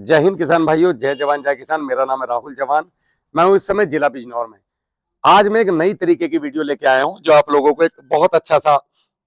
जय हिंद किसान भाइयों, जय जवान जय किसान। मेरा नाम है राहुल जवान। मैं हूं इस समय जिला बिजनौर में। आज मैं एक नई तरीके की वीडियो लेके आया हूं जो आप लोगों को एक बहुत अच्छा सा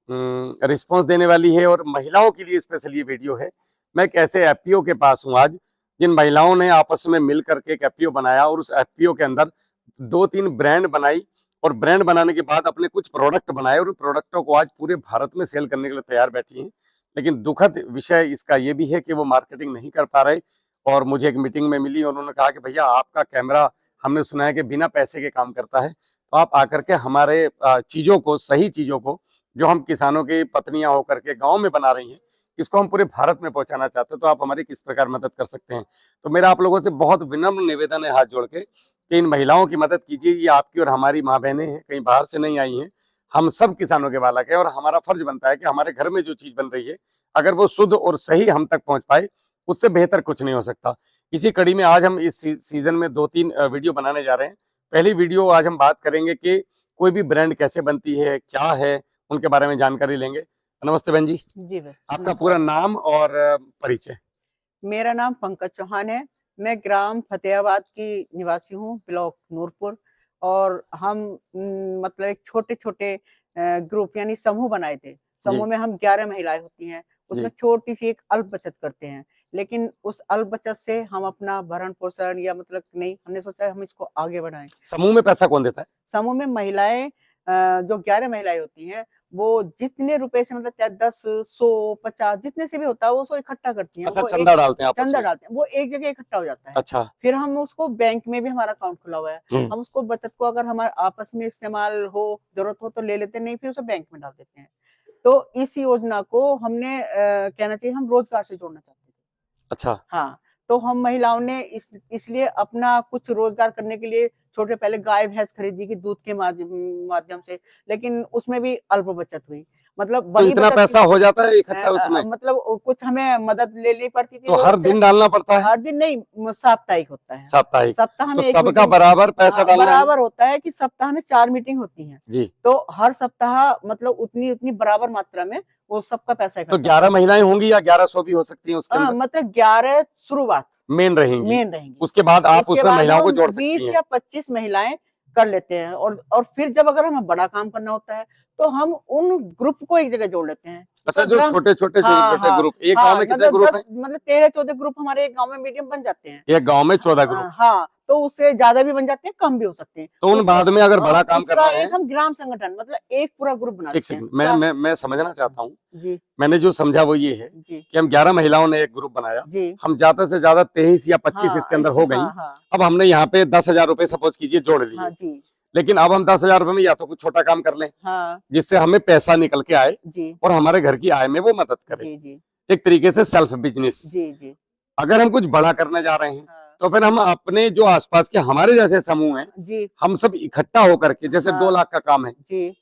रिस्पांस देने वाली है और महिलाओं के लिए स्पेशल ये वीडियो है। मैं एक ऐसे एफपीओ के पास हूं आज, जिन महिलाओं ने आपस में मिल करके एक एफपीओ बनाया और उस एफपीओ के अंदर 2-3 ब्रांड बनाई और ब्रांड बनाने के बाद अपने कुछ प्रोडक्ट बनाए और उन प्रोडक्टों को आज पूरे भारत में सेल करने के लिए तैयार बैठी हैं। लेकिन दुखद विषय इसका ये भी है कि वो मार्केटिंग नहीं कर पा रहे। और मुझे एक मीटिंग में मिली और उन्होंने कहा कि भैया आपका कैमरा हमने सुना है कि बिना पैसे के काम करता है, तो आप आकर के हमारे चीजों को, सही चीजों को जो हम किसानों की पत्नियां होकर के गांव में बना रही हैं, इसको हम पूरे भारत में पहुंचाना चाहते हैं, तो आप हमारी किस प्रकार मदद कर सकते हैं। तो मेरा आप लोगों से बहुत विनम्र निवेदन है हाथ जोड़ के कि इन महिलाओं की मदद कीजिए। ये आपकी और हमारी माँ बहनें हैं, कहीं बाहर से नहीं आई हैं। हम सब किसानों के बालक है और हमारा फर्ज बनता है कि हमारे घर में जो चीज बन रही है अगर वो शुद्ध और सही हम तक पहुंच पाए, उससे बेहतर कुछ नहीं हो सकता। इसी कड़ी में आज हम इस सीजन में 2-3 वीडियो बनाने जा रहे हैं। पहली वीडियो आज हम बात करेंगे कि कोई भी ब्रांड कैसे बनती है, क्या है, उनके बारे में जानकारी लेंगे। नमस्ते बहन जी। जी भाई, आपका पूरा नाम और परिचय। मेरा नाम पंकज चौहान है। मैं ग्राम फतेहाबाद की निवासी हूँ, ब्लॉक नूरपुर। और हम मतलब एक छोटे छोटे ग्रुप यानी समूह बनाए थे। समूह में हम 11 महिलाएं होती हैं, उसमें छोटी सी एक अल्प बचत करते हैं। लेकिन उस अल्प बचत से हम अपना भरण पोषण या मतलब नहीं, हमने सोचा हम इसको आगे बढ़ाएं। समूह में पैसा कौन देता है? समूह में महिलाएं, जो 11 महिलाएं होती हैं, वो जितने रुपए से मतलब 10, 100, 50 जितने से भी होता है वो सो इकट्ठा करती हैं। अच्छा, वो चंदा डालते हैं आपस चंदा में। डालते हैं, वो एक जगह इकट्ठा हो जाता है। अच्छा। फिर हम उसको बैंक में भी, हमारा अकाउंट खुला हुआ है, हम उसको बचत को अगर हमारे आपस में इस्तेमाल हो, जरूरत हो तो ले लेते हैं, नहीं फिर उसे बैंक में डाल देते हैं। तो इस योजना को हमने कहना चाहिए हम रोजगार से जोड़ना चाहते थे। अच्छा। हाँ, तो हम महिलाओं ने इसलिए अपना कुछ रोजगार करने के लिए छोटे पहले गाय भैंस खरीदी कि दूध के माध्यम से, लेकिन उसमें भी अल्प बचत हुई। मतलब तो बड़ी इतना बचत पैसा हो जाता है इकट्ठा उसमें? मतलब कुछ हमें मदद लेनी पड़ती थी। तो हर दिन डालना पड़ता है? हर दिन नहीं, साप्ताहिक होता है। साप्ताहिक। सप्ताह में तो एक सबका मीटिंग बराबर पैसा डालना है? बराबर होता है कि सप्ताह में 4 मीटिंग होती हैं। जी। तो हर सप्ताह मतलब उतनी उतनी बराबर मात्रा में वो सबका पैसा तो इकट्ठा 11 महिलाएं होंगी या 1100 भी हो सकती हैं उसके अंदर? मतलब 11 शुरुआत मेन रहेंगी। रहेंगी। उसके बाद आप उसके उसमें बाद महिलाओं को हम जोड़ सकती 20 हैं। या 25 महिलाएं कर लेते हैं। और फिर जब अगर हमें बड़ा काम करना होता है तो हम उन ग्रुप को एक जगह जोड़ लेते हैं। अच्छा, जो छोटे छोटे ग्रुप, एक गांव में कितने ग्रुप हैं? मतलब 13-14 ग्रुप हमारे एक गांव में मीडियम बन जाते हैं। एक गांव में 14 ग्रुप। हाँ, तो उससे ज्यादा भी बन जाते हैं, कम भी हो सकते हैं। तो उन बाद में अगर बड़ा काम करना है, एक हम ग्राम संगठन मतलब एक पूरा ग्रुप बना एक देते हैं। सेकंड, मैं समझना चाहता हूँ। जी। मैंने जो समझा वो ये है कि हम 11 महिलाओं ने एक ग्रुप बनाया, हम ज्यादा से ज्यादा 23 या 25 इसके अंदर हो गई। अब हमने यहाँ पे 10,000 रुपए सपोज कीजिए जोड़ लिए। लेकिन अब हम 10,000 रुपए में या तो कुछ छोटा काम कर लें, जिससे हमें पैसा निकल के आए और हमारे घर की आय में वो मदद करे। एक तरीके से सेल्फ बिजनेस। अगर हम कुछ बड़ा करने जा रहे हैं तो फिर हम अपने जो आसपास के हमारे जैसे समूह हैं, हम सब इकट्ठा होकर के, जैसे 2 लाख का काम है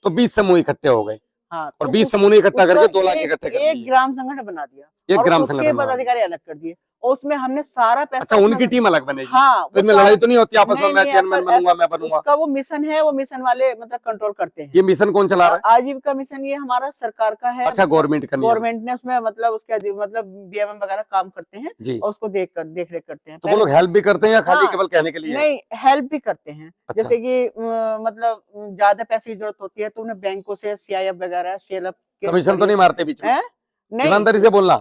तो 20 समूह इकट्ठे हो गए। हाँ, और 20 समूह ने इकट्ठा करके 2 लाख इकट्ठे कर दिए। एक ग्राम संगठन बना दिया, एक ग्राम उसके संगठन पदाधिकारी अलग कर दिए और उसमें हमने सारा पैसा। अच्छा, उनकी टीम अलग बनेगी। हाँ, तो इनमें लड़ाई तो नहीं होती आपस में, मैं चेयरमैन बनूंगा, मैं बनूंगा? उसका वो मिशन है, वो मिशन वाले मतलब कंट्रोल करते हैं। ये मिशन कौन चला रहा है? आजीविका मिशन ये हमारा सरकार का है। अच्छा, गवर्नमेंट का नियम। गवर्नमेंट ने उसमें मतलब उसके मतलब बीएमएम वगैरह काम करते हैं जी। और उसको देख रेख करते हैं। तो वो लोग हेल्प भी करते हैं या खाली केवल कहने के लिए? नहीं, हेल्प भी करते हैं। अच्छा। जैसे कि मतलब ज्यादा पैसे की जरूरत होती है तो उन्हें बैंकों से सीआईएफ वगैरह, शेलअप कमीशन तो नहीं मारते बीच में? नहीं, ईमानदारी से बोलना।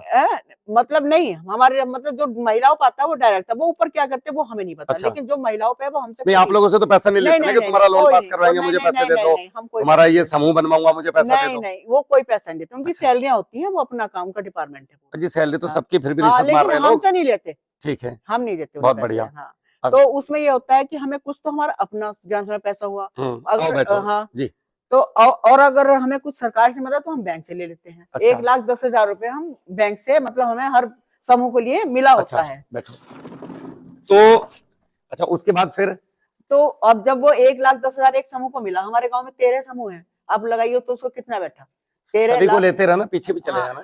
मतलब नहीं, हमारे मतलब जो महिलाओं पे आता है वो डायरेक्ट है, वो ऊपर क्या करते हैं वो हमें नहीं पता। अच्छा। लेकिन जो महिलाओं पे है वो हमसे नहीं, आप लोगों से तो पैसा नहीं लेते कि तुम्हारा लोन पास करवाएंगे, मुझे पैसे दे दो, तुम्हारा ये समूह बनवाऊंगा, मुझे पैसा दे दो। नहीं, वो कोई पैसा नहीं देते, उनकी सैलरियां होती हैं, वो अपना काम का डिपार्टमेंट है। जी, सैलरी तो सबकी फिर भी रिश्वत मार रहे हैं लोग। हमसे नहीं लेते। ठीक है, हम नहीं देते, बहुत बढ़िया। हाँ, तो उसमें ये होता है कि हमें कुछ तो हमारा अपना ग्राम सभा पैसा हुआ। हाँ जी। तो और अगर हमें कुछ सरकार से मदद तो हम बैंक से ले लेते हैं। 1,10,000 रुपए हम बैंक से मतलब हमें हर समूह के लिए मिला होता है। बैठो। तो अच्छा, उसके बाद फिर तो अब जब वो 1,10,000 एक समूह को मिला, हमारे गांव में 13 समूह हैं, आप लगाइए तो उसको कितना बैठा? 13 सभी को लेते रहना, पीछे भी चले जाना।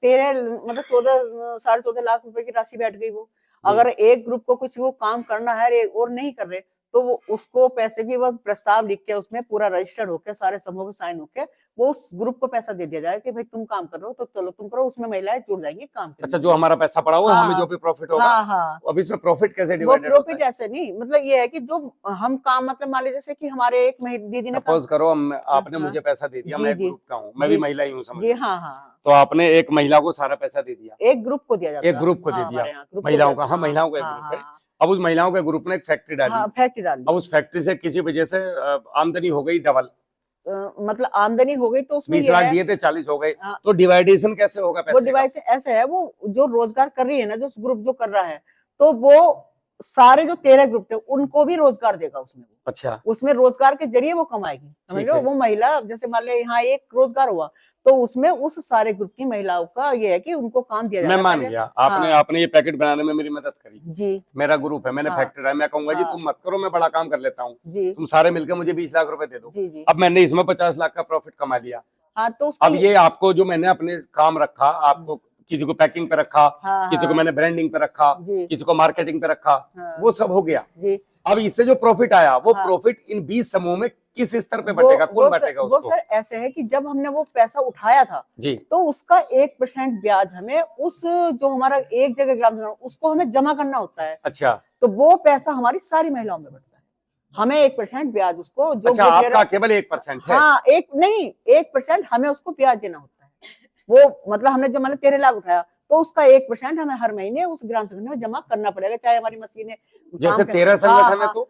13 मतलब 14 साढ़े 14 लाख रुपए की राशि बैठ गई। वो अगर एक ग्रुप को कुछ वो काम करना है और नहीं कर रहे तो वो उसको पैसे की बस प्रस्ताव लिख के उसमें पूरा रजिस्टर्ड होके सारे समूह के साइन होके वो उस ग्रुप को पैसा दे दिया जाए कि भाई तुम काम कर रहे हो तो चलो तुम करो, उसमें महिलाएं जुड़ जाएंगी काम करने अच्छा, के जो लिए। हमारा पैसा पड़ा हुआ है, हमें हाँ जो भी प्रॉफिट होगा, हाँ हाँ, अब इसमें प्रॉफिट कैसे वो डिवाइडेड होता प्रॉफिट है? ऐसे नहीं, मतलब ये है कि जो हम काम, मतलब मान लीजिए जैसे कि हमारे एक दीदी ने काम। सपोज करो आपने हाँ मुझे पैसा दे दिया, मैं जी एक जी ग्रुप का हूँ, मैं भी जी महिला ही हूँ समझ जी, लो, हाँ हाँ, तो आपने एक महिला को सारा पैसा दे दिया, एक ग्रुप को दिया एक जाता है। ग्रुप को दे हाँ, दिया, हमारे यहाँ ग्रुप को महिलाओं दिया का, जाता हाँ है। महिलाओं का एक हाँ ग्रुप है। हाँ अब उस महिलाओं के ग्रुप ने एक फैक्ट्री हाँ डाली, हाँ, फैक्ट्री डाल अब दी। उस फैक्ट्री से किसी वजह से आमदनी हो गई डबल, मतलब आमदनी हो गई तो उसमें 20 ये लाख है। दिए थे 40 हो गए, हाँ, तो डिवाइडेशन कैसे होगा वो पैसे का? डिवाइस ऐसे है, वो जो रोजगार कर रही है ना, जो ग्रुप जो कर रहा है, तो वो सारे जो 13 ग्रुप थे उनको भी रोजगार देगा उसमें। अच्छा, उसमें रोजगार के जरिए वो कमाएगी, समझ ठीक लो। है, वो महिला जैसे मान लो यहाँ एक रोजगार हुआ, तो उसमें उस सारे ग्रुप की महिलाओं का ये है कि उनको काम दिया मैं जाएगा मान पहले। गया, आपने हाँ आपने ये पैकेट बनाने में मेरी मदद करी, जी मेरा ग्रुप है, मैंने हाँ फैक्ट्री है, मैं कहूंगा जी हाँ तुम मत करो, मैं बड़ा काम कर लेता हूँ, जी तुम सारे मिलकर मुझे 20 लाख रुपए दे दो। जी जी, अब मैंने इसमें 50 लाख का प्रॉफिट कमा लिया, हाँ तो अब उसकी। ये आपको जो मैंने अपने काम रखा, आपको किसी को पैकिंग पे रखा, हाँ किसी को हाँ मैंने ब्रांडिंग पे रखा, जी किसी को मार्केटिंग पे रखा, हाँ वो सब हो गया। जी, अब इससे जो प्रॉफिट आया, वो हाँ प्रॉफिट इन 20 समूह में किस स्तर पे वो बटेगा, कौन वो बांटेगा वो उसको? सर ऐसे है कि जब हमने वो पैसा उठाया था, जी, तो उसका 1% ब्याज हमें उस जो हमारा एक जगह ग्राम सभा उसको हमें जमा करना होता है। अच्छा तो वो पैसा हमारी सारी महिलाओं में बढ़ता है, हमें 1% ब्याज उसको जो अच्छा, ग्रुप ले रहा। आपका केवल 1% है? हाँ, एक नहीं, 1% हमें उसको ब्याज देना होता है। वो मतलब हमने जो मतलब 13 लाख उठाया, तो उसका 1% हमें हर महीने उस ग्राम संगठन में जमा करना पड़ेगा, चाहे हमारी मशीनें जैसे काम 13 हाँ संगठन है हाँ, तो?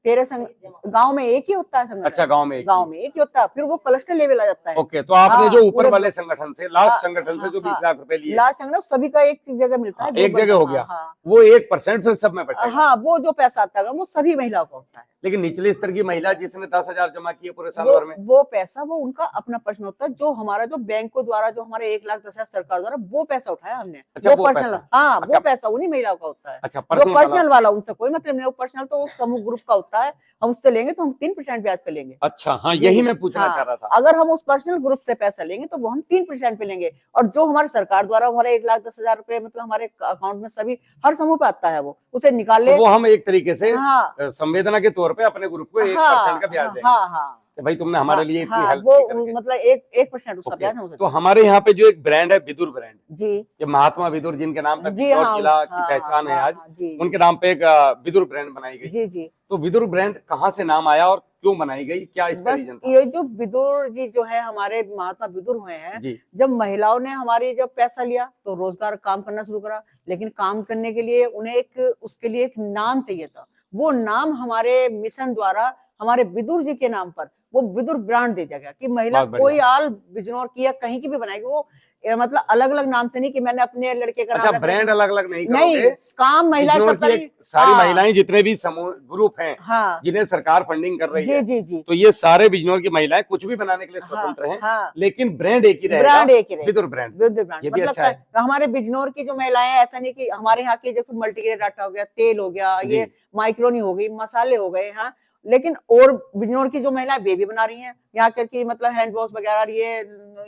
13 गांव में एक ही होता है संगठन। अच्छा, गांव में एक गांव ही। में एक ही होता है, फिर वो क्लस्टर लेवल आ जाता है। ओके, तो आपने हाँ, जो ऊपर पूरे वाले संगठन से, हाँ लास्ट संगठन से हाँ जो 20 हाँ, लाख रुपए लिए, लास्ट संगठन सभी का एक जगह मिलता है, एक जगह हो हाँ गया, हाँ वो 1% फिर सब में बटेगा। हाँ, वो जो पैसा आता है वो सभी महिलाओं का होता है। लेकिन निचले स्तर की महिला जिसने 10,000 जमा किए पूरे साल वो भर में, वो पैसा वो उनका अपना प्रश्न होता है, जो हमारा जो बैंकों द्वारा जो हमारे 1,10,000 सरकार द्वारा वो पैसा उठाया हमने। अच्छा, वो वो पर्सनल, पैसा। हाँ अच्छा, वो पैसा उन्हीं महिलाओं का होता है। अच्छा, जो पर्सनल वाला। पर्सनल वाला उनसे कोई मतलब नहीं, वो पर्सनल तो वो समूह ग्रुप का होता है, हम उससे लेंगे तो हम 3% ब्याज पे लेंगे। अच्छा, हाँ, जी यही मैं पूछना चाह हाँ, रहा था। अगर हम उस पर्सनल ग्रुप से पैसा लेंगे तो वो हम 3% पे लेंगे, और जो हमारे सरकार द्वारा हमारे 1,10,000 रुपए मतलब हमारे अकाउंट में सभी हर समूह पे आता है, वो उसे निकाल तो ले। वो हम एक तरीके से हाँ संवेदना के तौर पे अपने ग्रुप को 1% का ब्याज हाँ देंगे हाँ हाँ कि भाई तुमने हमारे लिए इतनी हाँ, हेल्प वो की करके। मतलब 1% उसका ओके, ब्याज हम उसे तो देंगे। हमारे यहाँ पे जो एक ब्रांड है, विदुर ब्रांड, जी ये महात्मा विदुर जिनके नाम पे जी बिजनौर हाँ जिला की हाँ पहचान है हाँ आज, हाँ, जी उनके नाम पे एक विदुर ब्रांड बनाई गई। जी जी, तो विदुर ब्रांड कहाँ से नाम आया और क्यों बनाई गई, क्या इसका बस रीजन था? ये जो विदुर जी जो है हमारे महात्मा विदुर हुए हैं, जी, जब महिलाओं ने हमारी जब पैसा लिया तो रोजगार काम करना शुरू करा, लेकिन काम करने के लिए उन्हें एक उसके लिए एक नाम चाहिए था। वो नाम हमारे मिशन द्वारा हमारे विदुर जी के नाम पर वो विदुर ब्रांड दे दिया गया कि महिला बहुत बढ़िया। कोई आल बिजनौर की या कहीं की भी बनाएगी, वो मतलब अलग अलग नाम से नहीं कि मैंने अपने लड़के का अच्छा, नाम ब्रांड अलग अलग नहीं नहीं, करोगे, काम महिला बिजनौर सब की एक सारी महिलाएं जितने भी समूह ग्रुप हैं हाँ जिन्हें सरकार फंडिंग कर रही जी है, जी जी तो ये सारे बिजनौर की महिलाएं कुछ भी बनाने के लिए हाँ स्वतंत्र हैं, हाँ, लेकिन ब्रांड एक ही रहेगा, ब्रांड एक ही रहेगा, विदुर ब्रांड। विद ब्रांड, ये भी मतलब अच्छा है। हमारे बिजनौर की जो महिलाएं हैं, ऐसा नहीं कि हमारे यहाँ की देखो मल्टीग्रेन आटा हो गया, तेल हो गया, जी, ये माइक्रोनी हो गई, मसाले हो गए, हाँ, लेकिन और बिजनौर की जो महिलाएं बेबी बना रही हैं, यहाँ करके मतलब हैंड वॉश वगैरह,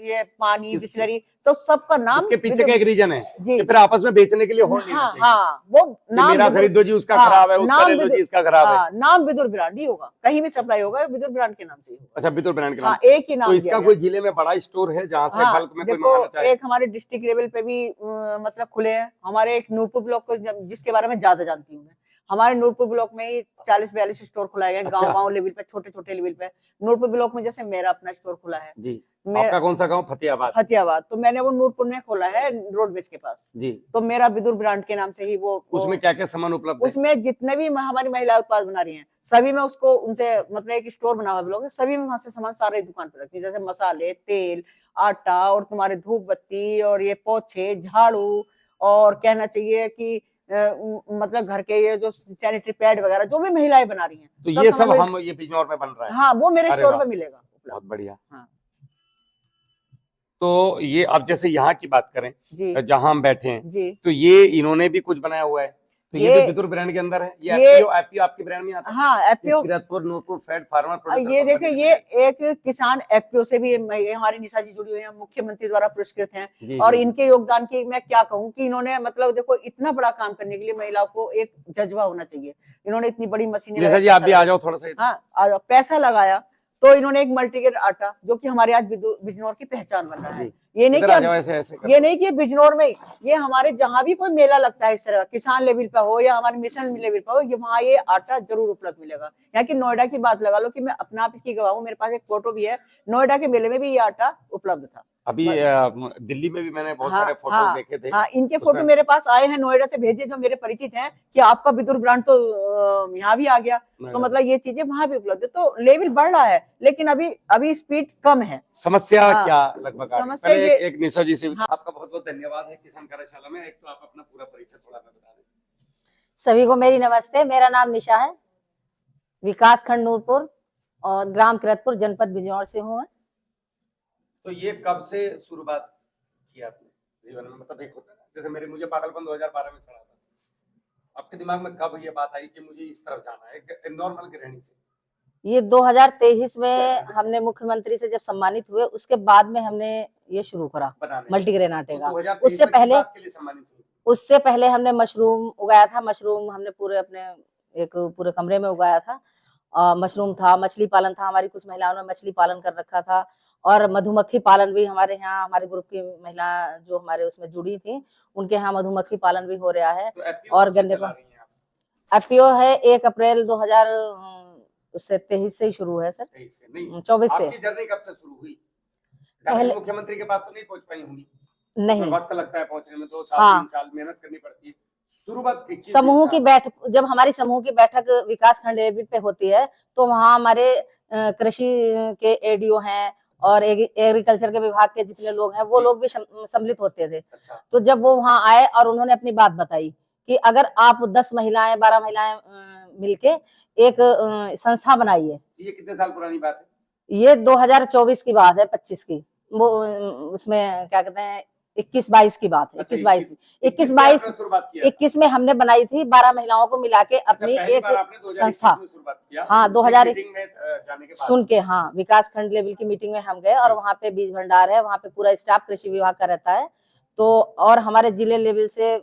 ये पानी बिस्लरी, तो सबका नाम इसके पीछे का एक रीजन है जी कि फिर आपस में बेचने के लिए हो नहीं हाँ चाहिए हाँ, वो कि नाम मेरा विदुर, खरीद दो जी, उसका हाँ, खराब है, उसका नाम ले लो विदुर, जी, इसका खराब है। हाँ, नाम विदुर ब्रांड ही होगा, कहीं भी सप्लाई होगा विदुर ब्रांड के नाम से ही होगा। अच्छा, विदुर ब्रांड के नाम। हाँ, एक ही तो नाम दिया इसका गया। कोई जिले में बड़ा स्टोर है जहाँ से हाँ, बल्क में कोई देखो मंगाना चाहे? एक हमारे डिस्ट्रिक्ट लेवल पे भी मतलब खुले हैं, हमारे एक नूरपुर ब्लॉक को जिसके बारे में ज्यादा जानती हूँ मैं, हमारे नूरपुर ब्लॉक में ही 40-42 स्टोर खुलाए गए, अच्छा। गांव लेवल पे, छोटे लेवल पे। नूरपुर ब्लॉक में जैसे मेरा अपना स्टोर खुला है, जी, मैं आपका कौन सा गांव? फतेहाबाद। फतेहाबाद, तो मैंने वो नूरपुर में खोला है रोडवेज के पास, जी, तो मेरा विदुर ब्रांड के नाम से ही वो उसमें क्या क्या सामान उपलब्ध है? उसमें जितने भी हमारी महिला उत्पाद बना रही हैं, सभी में उसको उनसे मतलब एक स्टोर बना हुआ है लोग, सभी में वहां से सामान सारे दुकान पर रखती है, जैसे मसाले, तेल, आटा, और तुम्हारे धूप बत्ती, और ये पोछे, झाड़ू, और कहना चाहिए कि मतलब घर के ये जो सैनिटरी पैड वगैरह जो भी महिलाएं बना रही हैं, तो ये सब सामान हम ये बिजनौर में बन रहा है? हाँ, वो मेरे अरे स्टोर वाह, पे मिलेगा बहुत उपलब्ध। बढ़िया। हाँ तो ये अब जैसे यहाँ की बात करें, जी जहाँ हम बैठे हैं, जी, तो ये इन्होंने भी कुछ बनाया हुआ है, तो ये भी विदुर ब्रांड के अंदर है? ये एफपीओ आपकी ब्रांड में आता है? हाँ, एफपीओ, किरतपुर नूरपुर फैट फार्मर प्रोड्यूसर ये कंपनी देखिए, लिमिटेड। ये एक किसान एफपीओ से भी हमारी निशा जी जुड़ी हुई है, मुख्यमंत्री द्वारा पुरस्कृत हैं, जी, और जी, इनके योगदान की मैं क्या कहूँ कि इन्होंने मतलब देखो इतना बड़ा काम करने के लिए महिलाओं को एक जज्बा होना चाहिए, इन्होंने इतनी बड़ी मशीनें निशा जी आप भी आ जाओ थोड़ा सा। हाँ, पैसा लगाया, तो इन्होंने एक मल्टीग्रेन आटा, जो कि हमारे आज बिजनौर की पहचान बन रहा है। जी। ये नहीं इधर आ जाओ, कि ऐसे ऐसे कर ये दो। नहीं कि बिजनौर में ही, ये हमारे जहां भी कोई मेला लगता है इस तरह का, किसान लेवल पे हो या हमारे मिशन लेवल पे हो, ये वहाँ ये आटा जरूर उपलब्ध मिलेगा। यहाँ की नोएडा की बात लगा लो कि मैं अपना आप इसकी गवाह हूँ, मेरे पास एक फोटो भी है, नोएडा के मेले में भी ये आटा उपलब्ध था। अभी दिल्ली में भी मैंने बहुत हाँ सारे फोटोज हाँ देखे थे। हाँ, इनके फोटो उसमें मेरे पास आए हैं, नोएडा से भेजे, जो मेरे परिचित हैं कि आपका विदुर ब्रांड तो यहाँ भी आ गया। तो मतलब ये चीजें वहां भी उपलब्ध है, तो लेवल बढ़ रहा है, लेकिन अभी अभी स्पीड कम है। समस्या हाँ, क्या लगभग आ रही है? समस्या पहले ये एक निशा जी से हाँ, आपका बहुत बहुत धन्यवाद है किसान कार्यशाला में। एक तो आप अपना पूरा परिचय थोड़ा सा बता दें। सभी को मेरी नमस्ते। मेरा नाम निशा है, विकास खंड नूरपुर और ग्राम किरतपुर, जनपद बिजनौर से हूँ मैं। तो ये कब से शुरुआत की आपने जीवन में? मतलब एक होता है ना, जैसे मुझे पागलपन 2012 में चढ़ा था, आपके दिमाग में कब ये बात आई कि मुझे इस तरफ जाना है, एक नॉर्मल गृहिणी से? ये 2023 में हमने मुख्यमंत्री से जब सम्मानित हुए, उसके बाद में हमने ये शुरू करा बनाने मल्टीग्रेन आटे तो का। 2023 उससे में किस पहले बात के लिए सम्मानित हुई? उससे पहले हमने मशरूम उगाया था। मशरूम हमने पूरे अपने एक पूरे कमरे में उगाया था। मशरूम था, मछली पालन था, हमारी कुछ महिलाओं ने मछली पालन कर रखा था, और मधुमक्खी पालन भी हमारे यहाँ, हमारे ग्रुप की महिला जो हमारे उसमें जुड़ी थी, उनके यहाँ मधुमक्खी पालन भी हो रहा है। तो FPO और कब से गन्ने चला का रही हैं आप? एफपीओ है 1 अप्रैल 2023 से ही शुरू है सर, 23 से नहीं, 24 से। आपकी जर्नी कब से शुरू हुई? पहले मुख्यमंत्री के पास तो नहीं पहुंच पाई होंगी, नहीं, वक्त लगता है पहुंचने में, 2 साल हाँ, 3 साल मेहनत करनी पड़ती है। शुरुआत किस समूह चीज की से? बैठक, जब हमारी समूह की बैठक विकास खंड लेवल पे होती है, तो वहाँ हमारे कृषि के एडीओ हैं और एग्रीकल्चर के विभाग के जितने लोग हैं, वो जी। लोग भी सम्मिलित होते थे। अच्छा, तो जब वो वहाँ आए और उन्होंने अपनी बात बताई कि अगर आप 10 महिलाएं 12 महिलाएं मिलके एक संस्था बनाइए। ये कितने साल पुरानी बात है? ये 2024 की बात है, 25 की, वो उसमें क्या कहते हैं 21-22 की बात है। अच्छा, 21-22 21 से 21-22 आपने शुरुआत किया था? 21 में हमने बनाई थी 12 महिलाओं को मिला के अच्छा, अपनी पहली एक बार आपने 2021 संस्था। में शुरुआत किया? हाँ, एक 2000 मीटिंग में जाने के बाद? सुन के, हाँ, विकास खंड लेवल की मीटिंग में हम गए, और वहाँ पे बीज भंडार है, वहाँ पे पूरा स्टाफ कृषि विभाग का रहता है। तो और हमारे जिले लेवल से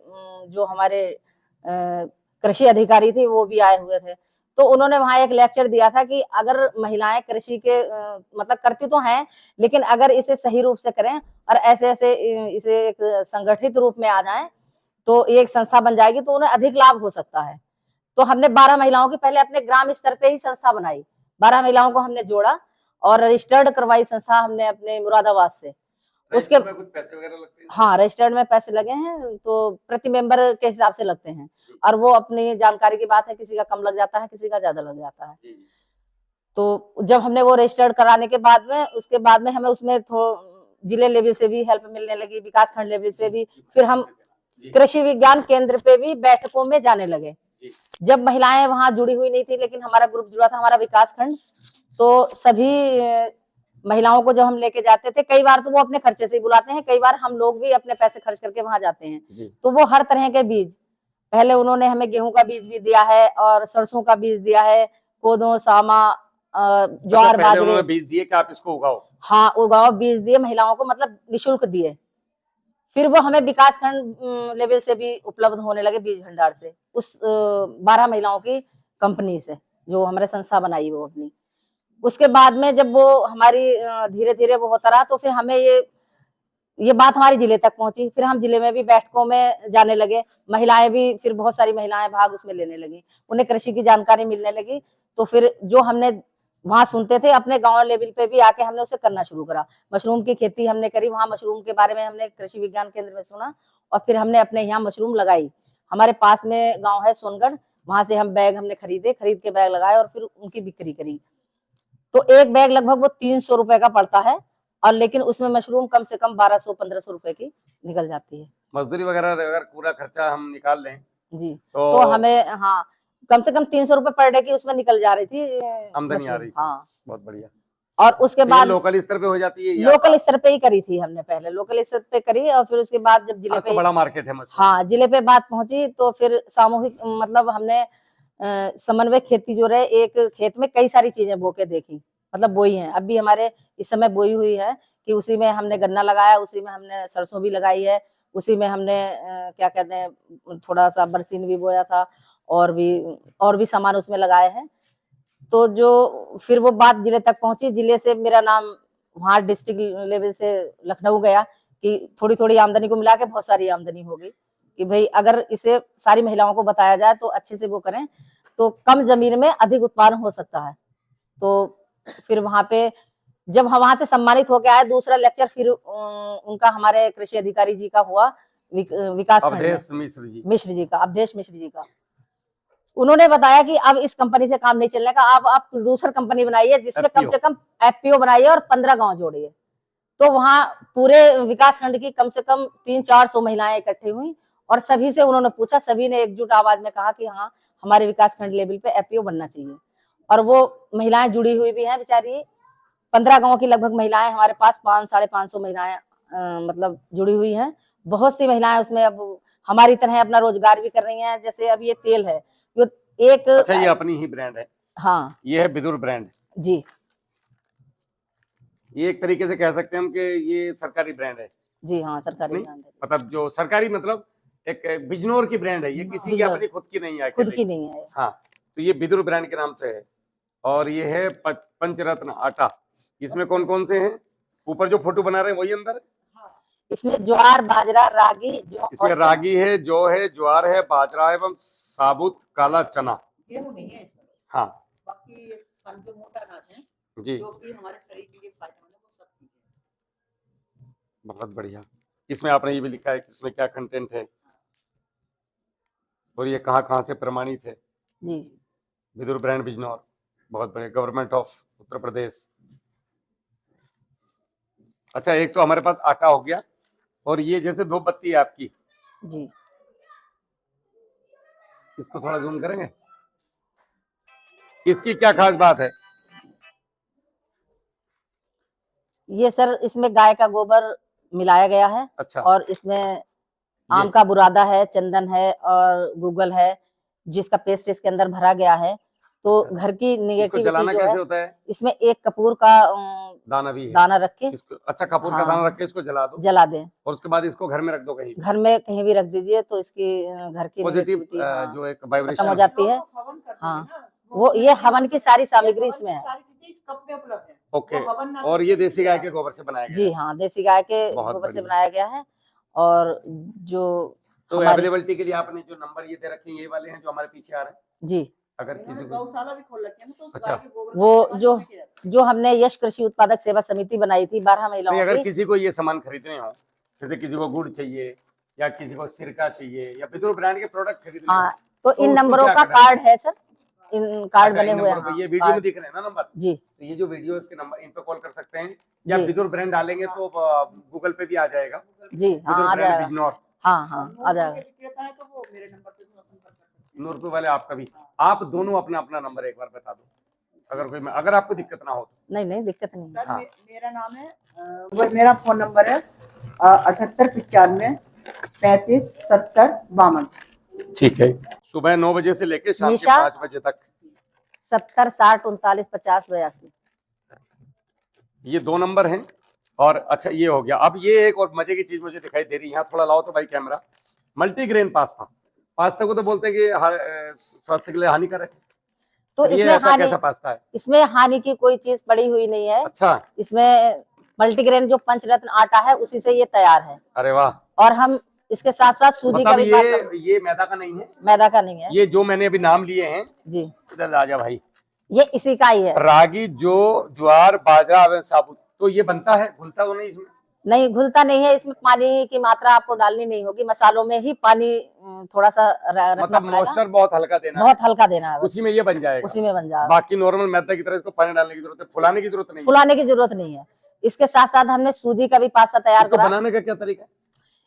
जो हमारे कृषि अधिकारी थे, वो भी आए हुए थे। तो उन्होंने वहाँ एक लेक्चर दिया था कि अगर महिलाएं कृषि के मतलब करती तो हैं, लेकिन अगर इसे सही रूप से करें और ऐसे ऐसे इसे एक संगठित रूप में आ जाएं, तो ये एक संस्था बन जाएगी, तो उन्हें अधिक लाभ हो सकता है। तो हमने 12 महिलाओं की पहले अपने ग्राम स्तर पे ही संस्था बनाई। 12 महिलाओं को हमने जोड़ा और रजिस्टर्ड करवाई संस्था हमने अपने मुरादाबाद से। उसके में कुछ पैसे वगैरह लगते हैं? हाँ, रजिस्टर्ड में पैसे लगे हैं, तो प्रति मेंबर के हिसाब से लगते हैं, और वो अपनी जानकारी की बात है, किसी का कम लग जाता है, किसी का ज्यादा लग जाता है। तो जब हमने वो रजिस्टर्ड कराने के बाद में, उसके बाद में हमें उसमें जिले लेवल से भी हेल्प मिलने लगी, विकास खंड लेवल से भी। फिर हम कृषि विज्ञान केंद्र पे भी बैठकों में जाने लगे। जब महिलाएं वहां जुड़ी हुई नहीं थी, लेकिन हमारा ग्रुप जुड़ा था, हमारा विकास खंड, तो सभी महिलाओं को जब हम लेके जाते थे, कई बार तो वो अपने खर्चे से ही बुलाते हैं, कई बार हम लोग भी अपने पैसे खर्च करके वहां जाते हैं। तो वो हर तरह के बीज, पहले उन्होंने हमें गेहूं का बीज भी दिया है और सरसों का बीज दिया है, कोदो, सामा, ज्वार, बाजरे बीज दिए कि आप इसको उगाओ? हाँ, उगाओ बीज दिए महिलाओं को, मतलब निःशुल्क दिए। फिर वो हमें विकास खंड लेवल से भी उपलब्ध होने लगे, बीज भंडार से, उस 12 महिलाओं की कंपनी से, जो हमारे संस्था बनाई वो अपनी। उसके बाद में जब वो हमारी धीरे धीरे वो होता रहा, तो फिर हमें ये बात हमारे जिले तक पहुंची। फिर हम जिले में भी बैठकों में जाने लगे, महिलाएं भी, फिर बहुत सारी महिलाएं भाग उसमें लेने लगी, उन्हें कृषि की जानकारी मिलने लगी। तो फिर जो हमने वहां सुनते थे, अपने गांव लेवल पे भी आके हमने उसे करना शुरू करा। मशरूम की खेती हमने करी, वहां मशरूम के बारे में हमने कृषि विज्ञान केंद्र में सुना, और फिर हमने अपने यहाँ मशरूम लगाई। हमारे पास में गाँव है सोनगढ़, वहां से हम बैग हमने खरीद के बैग लगाए और फिर उनकी बिक्री करी। तो एक बैग लगभग वो 300 रुपए का पड़ता है, और लेकिन उसमें मशरूम कम से कम 1200-1500 रुपए की निकल जाती है। मजदूरी वगैरह अगर पूरा खर्चा हम निकाल लें जी, तो हमें, हाँ, कम से कम 300 रुपए पर डे की उसमें निकल जा रही थी आमदनी आ रही थी। हाँ, बहुत बढ़िया। और उसके बाद लोकल स्तर पे हो जाती है? लोकल स्तर पे ही करी थी हमने, पहले लोकल स्तर पे करी, और फिर उसके बाद जब जिले आज पे तो बड़ा मार्केट है मशरूम। हाँ, जिले पे बात पहुंची, तो फिर सामूहिक, मतलब हमने समन्वय खेती जो रहे, एक खेत में कई सारी चीजें बो के देखी, मतलब बोई है, अभी हमारे इस समय बोई हुई है, कि उसी में हमने गन्ना लगाया, उसी में हमने सरसों भी लगाई है, उसी में हमने क्या कहते हैं थोड़ा सा बरसीन भी बोया था, और भी सामान उसमें लगाए हैं। तो जो फिर वो बात जिले तक पहुंची, जिले से मेरा नाम वहां डिस्ट्रिक्ट लेवल से लखनऊ गया कि थोड़ी थोड़ी आमदनी को मिला के बहुत सारी आमदनी हो गई कि भाई अगर इसे सारी महिलाओं को बताया जाए तो अच्छे से वो करें तो कम जमीन में अधिक उत्पादन हो सकता है। तो फिर वहां पे जब हम वहां से सम्मानित होके आए, दूसरा लेक्चर फिर उनका हमारे कृषि अधिकारी जी का हुआ विकास खंड में, अवधेश मिश्र जी। मिश्र जी का, अवधेश मिश्र जी का। उन्होंने बताया कि अब इस कंपनी से काम नहीं चलने का, अब आप प्रोड्यूसर कंपनी बनाइए जिसमें कम से कम एफपीओ बनाइए और 15 गांव जोड़िए। तो वहां पूरे विकास खंड की कम से कम 300-400 महिलाएं इकट्ठी हुई और सभी से उन्होंने पूछा, सभी ने एकजुट आवाज में कहा कि हाँ हमारे विकास खंड लेवल पे एफपीओ बनना चाहिए। और वो महिलाएं जुड़ी हुई भी हैं बेचारी, 15 गांव की लगभग महिलाएं हमारे पास, 500-550 महिलाएं मतलब जुड़ी हुई हैं। बहुत सी महिलाएं उसमें अब हमारी तरह अपना रोजगार भी कर रही हैं। जैसे अब ये तेल है, जो एक अच्छा, ये अपनी ही ब्रांड है? हाँ, ये है विदुर ब्रांड जी। ये एक तरीके से कह सकते हैं हम कि ये सरकारी ब्रांड है। जी हाँ, सरकारी नहीं, ब्रांड है, मतलब जो सरकारी मतलब एक बिजनौर की ब्रांड है, ये किसी की बिजनौर। अपनी खुद की नहीं है, खुद अकेले की नहीं है। हाँ, तो ये विदुर ब्रांड के नाम से है। और ये है पंचरत्न आटा। इसमें कौन कौन से हैं? ऊपर जो फोटो बना रहे हैं वही अंदर है? इसमें ज्वार, बाजरा, रागी, जौ इसमें और चना। रागी है, जौ है, ज्वार है, बाजरा एवं साबुत काला चना। गेहूं नहीं है इसमें, हाँ बाकी खान के मोटा अनाज है जी, जो कि हमारे शरीर के लिए फायदेमंद है, वो सब चीजें। बहुत बढ़िया। इसमें आपने ये भी लिखा है कि इसमें क्या कंटेंट है और ये कहाँ कहाँ से प्रमाणित है। जी। विदुर ब्रांड बिजनौर, बहुत बढ़िया, गवर्नमेंट ऑफ उत्तर प्रदेश। अच्छा, एक तो हमारे पास आटा हो गया और ये जैसे दो पत्ती है आपकी, जी। इसको थोड़ा जूम करेंगे, इसकी क्या खास बात है? ये सर इसमें गाय का गोबर मिलाया गया है। अच्छा, और इसमें आम का बुरादा है, चंदन है और गूगल है, जिसका पेस्ट इसके अंदर भरा गया है। तो घर की इसको निगेटिविटी जलाना जो कैसे है, होता है? इसमें एक कपूर का दाना भी है? दाना रख के इसको, अच्छा, कपूर का हाँ, दाना रख के इसको जला दो जला दें और उसके बाद इसको घर में रख दो कहीं, घर में कहीं भी रख दीजिए तो इसकी घर की पॉजिटिव निगेटिविटी जो एक खत्म हो वाइब्रेशन जाती है। हवन करते हैं हाँ, ना, वो ये हवन की सारी सामग्री इसमें है। सारी चीजें इस कप में उपलब्ध है। ओके। वो हवन ना और करके ये देसी गाय के गोबर से बनाया गया जी है? हाँ, देसी गाय के बहुत गोबर से बढ़िया। बनाया गया है। और जो तो हमारी अवेलेबिलिटी के लिए आपने जो नंबर ये दे रखे हैं, ये वाले हैं जो हमारे पीछे आ रहे हैं? जी, अगर किसी को, गौशाला भी खोल रखी है ना, तो उस अच्छा, गाय के गोबर का वो इस्तेमाल जो इसमें किया जाता है। जो हमने यश कृषि उत्पादक सेवा समिति बनाई थी 12 नहीं, महिलाओं अगर की। किसी को ये सामान खरीदने हो, जैसे किसी को गुड़ चाहिए या किसी को सिरका चाहिए या विदुर ब्रांड के प्रोडक्ट खरीदने हो, हाँ, तो इन उसको नंबरों क्या का करना है? कार्ड है सर, इन कार्ड अच्छा, बने इन हुए हैं। नंबरों पे हाँ, ये वीडियो में कार्ड। दिख रहे हैं ना नंबर, जी तो ये जो वीडियो के नंबर, इन पे कॉल कर सकते हैं या जी विदुर ब्रांड डालेंगे तो गूगल पे भी आ जाएगा, जी हाँ, विदुर आ ब्रांड जाएगा। बिजनौर। हाँ हाँ, आ जाएगा। विक्रेता है तो वो मेरे नंबर पे संपर्क कर सकते हैं। नूरपुर वाले आपका भी, आप दोनों अपना अपना नंबर एक बार बता दो, अगर कोई, अगर आपको दिक्कत ना हो तो। नहीं नहीं, दिक्कत नहीं है। सर हाँ। मेरा नाम है, मेरा फोन नंबर है 7895 3570 52। ठीक है, सुबह 9 बजे से लेके शाम के निशा 5 बजे तक। 70 60 39 50 82। ये 2 नंबर हैं। और अच्छा, ये हो गया। अब ये एक और मजे की चीज मुझे दिखाई दे रही है, यहाँ थोड़ा लाओ तो भाई कैमरा। मल्टीग्रेन पास्ता, पास्ता को तो बोलते हैं कि स्वास्थ्य के लिए हानिकारक है, तो ये इसमें ऐसा कैसा पास्ता है? इसमें हानि की कोई चीज पड़ी हुई नहीं है। अच्छा, इसमें मल्टीग्रेन जो पंचरत्न आटा है उसी से ये तैयार है। अरे वाह। और हम इसके साथ साथ सूजी का मतलब भी पास्ता, ये मैदा का नहीं है? मैदा का नहीं है ये जो मैंने अभी नाम लिए हैं, जी, इधर आ जा भाई, ये इसी का ही है। रागी, जो, ज्वार, बाजरा एवं साबुत, तो ये बनता है, घुलता तो नहीं इसमें? नहीं, घुलता नहीं है। इसमें पानी की मात्रा आपको डालनी नहीं होगी, मसालों में ही पानी थोड़ा सा रखना मतलब पड़ेगा, मॉइस्चर बहुत हल्का देना है, बहुत हल्का देना है, बस उसी में ये बन जाएगा। उसी में बन जाएगा। बाकी नॉर्मल मैदा की तरह इसको पानी डालने की जरूरत है, फुलाने की जरूरत नहीं है। फुलाने की जरूरत नहीं है। इसके साथ साथ हमने सूजी का भी पास्ता तैयार इसको करा। बनाने का क्या तरीका है?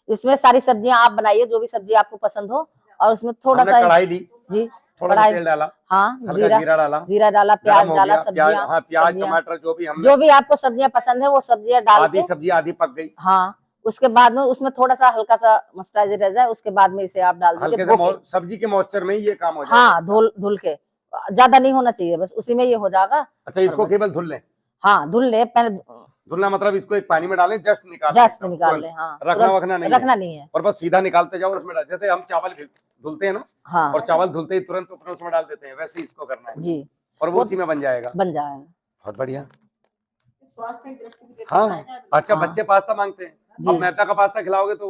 इसमें सारी सब्जियां आप बनाइए, जो भी सब्जी आपको पसंद हो, और उसमें थोड़ा हमने सा कढ़ाई ली, जी, थोड़ा सा कढ़ाई, तेल डाला, हाँ, हल्का जीरा डाला, जीरा डाला, गरम प्याज हो डाला, गया, सब्जियां, हाँ, प्याज, सब्जियां, टमाटर, जो भी हमने, जो भी आपको सब्जियां पसंद है वो सब्जियां डाल आधी के, सब्जी आधी पक गई, हाँ, उसके बाद में उसमें थोड़ा सा हल्का सा मस्टराइज रह जाए, उसके बाद में इसे आप डाल हल्के दीजिए से सब्जी के मॉइस्चर में ही ये काम हो जाएगा। हाँ, धुल के, ज्यादा नहीं होना चाहिए, बस उसी में ये हो जाएगा। अच्छा, इसको केवल धुल लें? हाँ, धुल ले पहले, धुलना मतलब इसको एक पानी में डालें, जस्ट निकाल ले, हाँ, रखना वखना नहीं, रखना नहीं है, और बस सीधा निकालते जाओ, उसमें जैसे हम चावल धुलते हैं ना, हाँ, और चावल धुलते ही तुरंत उसमें डाल देते हैं, वैसे ही इसको करना है। जी। और वो उसी में बन जाएगा। बन जाएगा। बहुत बढ़िया। स्वास्थ्य की दृष्टि से देखा हाँ, जाए ना, आजकल हाँ। बच्चे पास्ता मांगते हैं, जी। अब मैदा का पास्ता खिलाओगे तो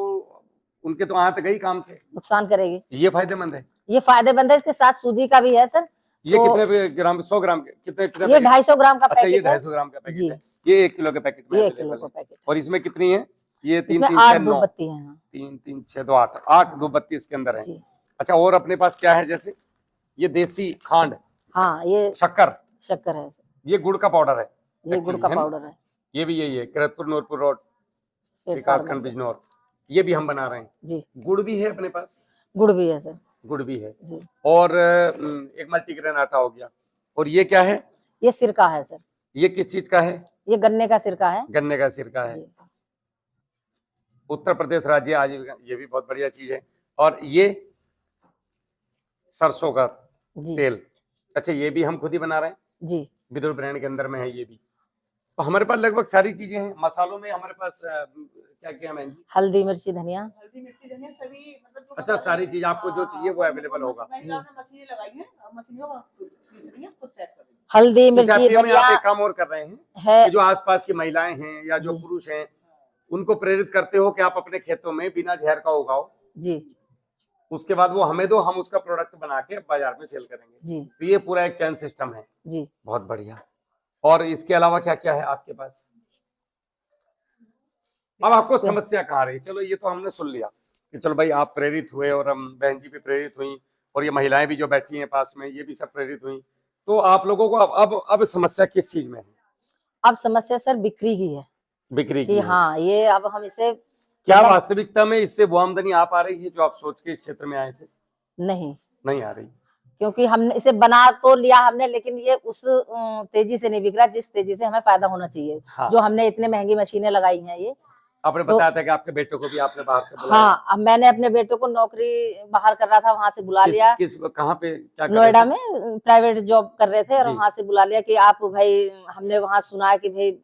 उनके तो आंत गई काम से। नुकसान करेगी। ये फायदेमंद है। ये फायदेमंद है। इसके साथ सूजी का भी है सर। ये तो कितने ग्राम, 100 ग्राम के कितने ये पैकेट? 250 ग्राम का अच्छा, ये पैकेट है 250 ग्राम का पैकेट जी। है। ये 1 किलो के पैकेट में ये 1 अवेलेबल किलो का है। पैकेट। और इसमें कितनी है? ये 3 इसमें 3 8 6 9 धूप बत्ती है। 3 3 6 2 8 8 धूप बत्ती इसके अंदर है। जी। अच्छा, और अपने पास क्या है? जैसे ये देसी खांड, हाँ, ये शक्कर, शक्कर है सर। ये गुड़ का पाउडर है। ये गुड़ actually, का है ना? पाउडर है। ये भी यही है, किरतपुर नूरपुर रोड, पेट विकास फार्मा खंड में। बिजनौर। ये भी हम बना रहे हैं। जी। गुड़ भी है अपने पास, गुड़ भी है सर। गुड़ भी है। जी। और एक मल्टीग्रेन आटा हो गया। और ये क्या है? ये सिरका है सर। ये किस चीज का है? ये गन्ने का सिरका है। गन्ने का सिरका है। जी। उत्तर प्रदेश राज्य आजीविका, ये भी बहुत बढ़िया चीज है। और ये सरसों का जी। तेल। अच्छा, ये भी हम खुद ही बना रहे हैं, जी। विदुर ब्रांड के अंदर में है ये भी। तो हमारे पास लगभग सारी चीजें हैं। मसालों में हमारे पास क्या क्या है जी? हल्दी, मिर्ची, धनिया। हल्दी, मिर्ची, धनिया सभी मतलब जो अच्छा, सारी चीज आपको जो चाहिए वो अवेलेबल होगा। महिलाओं ने मशीनें लगाई हैं और मशीनों में पीस रही हैं, खुद पैक कर रही हैं। हल्दी, इस मिर्ची, एफपीओ में आप धनिया एक काम और कर रहे हैं है। कि जो आसपास की महिलाएं हैं या जो जी। पुरुष हैं, उनको प्रेरित करते हो कि आप अपने खेतों में बिना जहर का उगाओ। जी। उसके बाद वो हमें दो, हम उसका प्रोडक्ट बना के बाजार में सेल करेंगे। जी। तो ये पूरा एक चैन सिस्टम है। जी। बहुत बढ़िया। और इसके अलावा क्या क्या है आपके पास? अब आपको समस्या कहाँ रही? चलो, ये तो हमने सुन लिया कि चलो भाई आप प्रेरित हुए और हम बहन जी भी प्रेरित हुई और ये महिलाएं भी जो बैठी हैं पास में ये भी सब प्रेरित हुई। तो आप लोगों को अब समस्या किस चीज में है? अब समस्या सर बिक्री की है बिक्री की कि है। हाँ, ये अब हम इसे क्या मतलब वास्तविकता में इससे वो आमदनी आ पा रही है जो आप सोच के इस क्षेत्र में आए थे? नहीं आ रही। क्योंकि हमने इसे बना तो लिया हमने, लेकिन ये उस तेजी से नहीं बिक रहा जिस तेजी से हमें फायदा होना चाहिए। हाँ। जो हमने इतने महंगी मशीनें लगाई हैं ये। आपने तो बताया था कि आपके बेटे को भी आपने बाहर से बुलाया। हाँ, अब मैंने अपने बेटे को नौकरी बाहर कर रहा था, वहां से बुला लिया। कहाँ पे, क्या कर रहे नोएडा थे? में प्राइवेट जॉब कर रहे थे और जी। वहां से बुला लिया कि आप भाई, हमने वहां सुना है कि भाई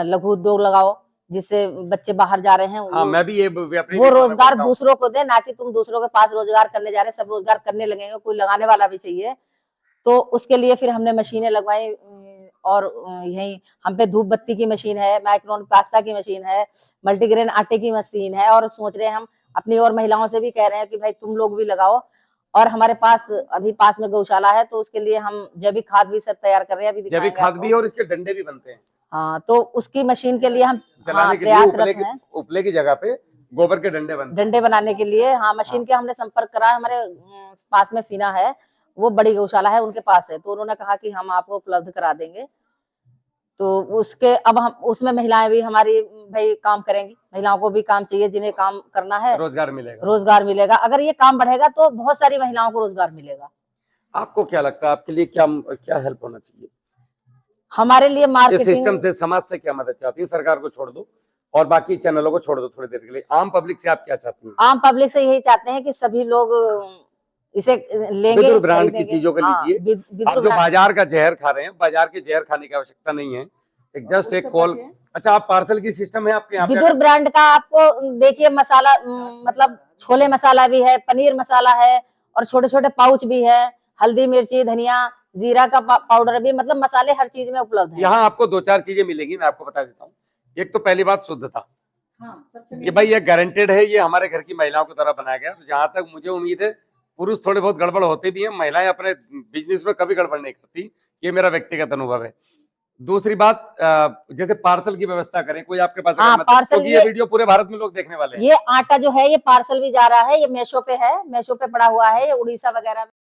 लघु उद्योग लगाओ जिससे बच्चे बाहर जा रहे हैं हाँ, मैं भी ये अपने वो रोजगार दूसरों को दे, ना कि तुम दूसरों के पास रोजगार करने जा रहे। सब रोजगार करने लगेंगे, कोई लगाने वाला भी चाहिए। तो उसके लिए फिर हमने मशीनें लगवाई और यही हम पे धूप बत्ती की मशीन है, माइक्रोन पास्ता की मशीन है, मल्टीग्रेन आटे की मशीन है। और सोच रहे हैं हम अपनी और महिलाओं से भी कह रहे हैं कि भाई तुम लोग भी लगाओ। और हमारे पास अभी पास में गौशाला है, तो उसके लिए हम जैविक खाद भी सब तैयार कर रहे हैं। अभी जैविक खाद भी है और इसके डंडे भी बनते हैं। हाँ, तो उसकी मशीन के लिए हम चलाने के लिए प्रयासरत हैं। उपले की जगह पे गोबर के डंडे बनते हैं। डंडे बनाने के लिए हाँ, मशीन के हमने संपर्क करा। हमारे पास में फीना है, वो बड़ी गौशाला है, उनके पास है। तो उन्होंने कहा कि हम आपको उपलब्ध करा देंगे। तो उसके अब हम उसमें महिलाएं भी हमारी भाई काम करेंगी। महिलाओं को भी काम चाहिए, जिन्हें काम करना है रोजगार मिलेगा। रोजगार मिलेगा। अगर ये काम बढ़ेगा तो बहुत सारी महिलाओं को रोजगार मिलेगा। आपको क्या लगता है, आपके लिए क्या क्या हेल्प होना चाहिए हमारे लिए इस मार्केटिंग सिस्टम से? समाज से क्या मदद चाहती है? सरकार को छोड़ दो और बाकी चैनलों को छोड़ दो थोड़ी देर के लिए। आम पब्लिक से आप क्या चाहती हैं? आम पब्लिक से यही चाहते हैं कि सभी लोग इसे लेंगे, विदुर ब्रांड की खरीदेंगे। चीजों को हाँ, लीजिए। विदुर आप जो ब्रांड- बाजार का जहर खा रहे हैं, बाजार के जहर खाने की आवश्यकता नहीं है। एक जस्ट एक कॉल। अच्छा, आप पार्सल की सिस्टम है आपके यहाँ पे? विदुर ब्रांड का आपको देखिए मसाला, मतलब छोले मसाला भी है, पनीर मसाला है और छोटे छोटे पाउच भी है। हल्दी, मिर्ची, धनिया, जीरा का पाउडर भी, मतलब मसाले हर चीज में उपलब्ध है। यहाँ आपको 2-4 चीजें मिलेगी, मैं आपको बता देता हूँ। एक तो पहली बात शुद्धता, हाँ, सबसे कि भाई ये गारंटेड है, ये हमारे घर की महिलाओं के द्वारा बनाया गया। तो जहां तक मुझे उम्मीद है, पुरुष थोड़े बहुत गड़बड़ होते भी हैं, महिलाएं अपने बिजनेस में कभी गड़बड़ नहीं करती। ये मेरा व्यक्तिगत अनुभव है। दूसरी बात, जैसे पार्सल की व्यवस्था करें, कोई आपके पास हाँ, पार्सल क्योंकि ये वीडियो पूरे भारत में लोग देखने वाले हैं। ये आटा जो है ये पार्सल भी जा रहा है। ये मेशो पे है, मेशो पे पड़ा हुआ है, ये उड़ीसा वगैरह में